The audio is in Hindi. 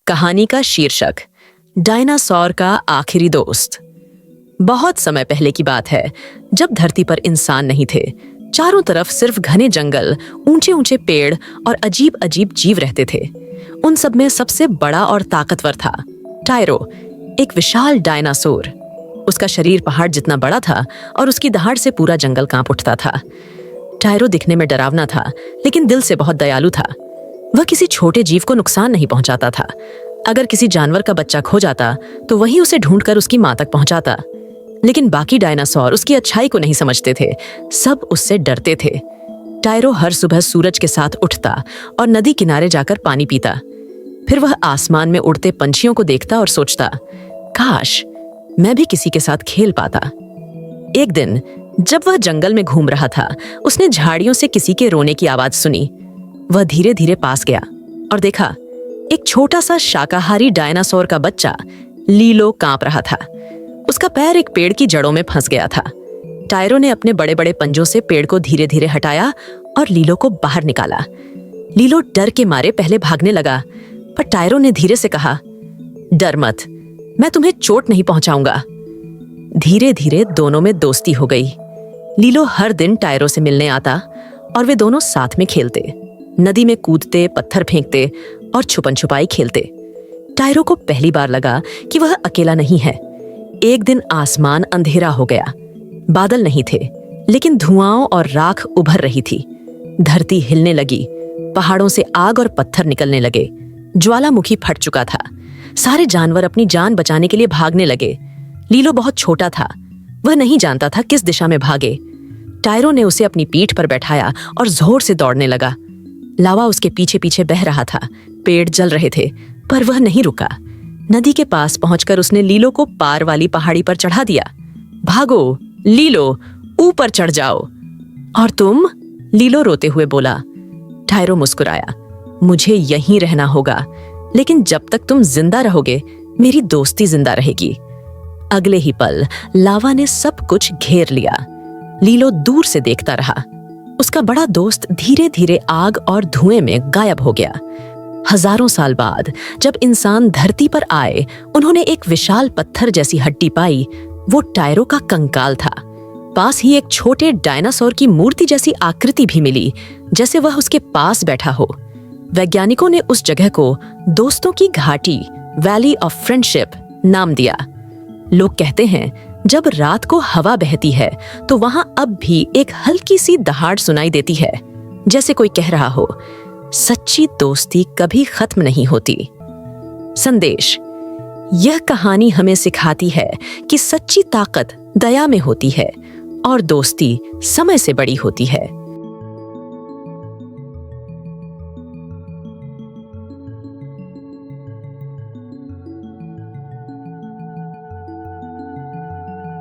कहानी का शीर्षक डायनासोर का आखिरी दोस्त। बहुत समय पहले की बात है, जब धरती पर इंसान नहीं थे। चारों तरफ सिर्फ घने जंगल, ऊंचे ऊंचे पेड़ और अजीब अजीब जीव रहते थे। उन सब में सबसे बड़ा और ताकतवर था टायरो, एक विशाल डायनासोर। उसका शरीर पहाड़ जितना बड़ा था और उसकी दहाड़ से पूरा जंगल कांप उठता था। टायरो दिखने में डरावना था, लेकिन दिल से बहुत दयालु था। वह किसी छोटे जीव को नुकसान नहीं पहुंचाता था। अगर किसी जानवर का बच्चा खो जाता तो वही उसे ढूंढकर उसकी मां तक पहुंचाता। लेकिन बाकी डायनासोर उसकी अच्छाई को नहीं समझते थे, सब उससे डरते थे। टायरो हर सुबह सूरज के साथ उठता और नदी किनारे जाकर पानी पीता। फिर वह आसमान में उड़ते पंछियों को देखता और सोचता, काश मैं भी किसी के साथ खेल पाता। एक दिन जब वह जंगल में घूम रहा था, उसने झाड़ियों से किसी के रोने की आवाज सुनी। वह धीरे धीरे पास गया और देखा, एक छोटा सा शाकाहारी डायनासोर का बच्चा लीलो कांप रहा था। उसका पैर एक पेड़ की जड़ों में फंस गया था। टायरो ने अपने बड़े बड़े पंजों से पेड़ को धीरे धीरे हटाया और लीलो को बाहर निकाला। लीलो डर के मारे पहले भागने लगा, पर टायरो ने धीरे से कहा, डर मत, मैं तुम्हें चोट नहीं पहुंचाऊंगा। धीरे धीरे दोनों में दोस्ती हो गई। लीलो हर दिन टायरो से मिलने आता और वे दोनों साथ में खेलते, नदी में कूदते, पत्थर फेंकते और छुपन छुपाई खेलते। टायरो को पहली बार लगा कि वह अकेला नहीं है। एक दिन आसमान अंधेरा हो गया। बादल नहीं थे, लेकिन धुआं और राख उभर रही थी। धरती हिलने लगी, पहाड़ों से आग और पत्थर निकलने लगे। ज्वालामुखी फट चुका था। सारे जानवर अपनी जान बचाने के लिए भागने लगे। लीलो बहुत छोटा था, वह नहीं जानता था किस दिशा में भागे। टायरो ने उसे अपनी पीठ पर बैठाया और जोर से दौड़ने लगा। लावा उसके पीछे पीछे बह रहा था, पेड़ जल रहे थे, पर वह नहीं रुका। नदी के पास पहुंचकर उसने लीलो को पार वाली पहाड़ी पर चढ़ा दिया। भागो लीलो, ऊपर चढ़ जाओ। और तुम? लीलो रोते हुए बोला। टायरो मुस्कुराया, मुझे यहीं रहना होगा, लेकिन जब तक तुम जिंदा रहोगे मेरी दोस्ती जिंदा रहेगी। अगले ही पल लावा ने सब कुछ घेर लिया। लीलो दूर से देखता रहा। उसका बड़ा दोस्त धीरे धीरे आग और धुएं में गायब हो गया। हजारों साल बाद जब इंसान धरती पर आए, उन्होंने एक विशाल पत्थर जैसी हड्डी पाई। वो टायरो का कंकाल था। पास ही एक छोटे डायनासोर की मूर्ति जैसी आकृति भी मिली, जैसे वह उसके पास बैठा हो। वैज्ञानिकों ने उस जगह को दोस्तों की घाटी, वैली ऑफ फ्रेंडशिप नाम दिया। लोग कहते हैं, जब रात को हवा बहती है तो वहां अब भी एक हल्की सी दहाड़ सुनाई देती है, जैसे कोई कह रहा हो, सच्ची दोस्ती कभी खत्म नहीं होती। संदेश: यह कहानी हमें सिखाती है कि सच्ची ताकत दया में होती है और दोस्ती समय से बड़ी होती है।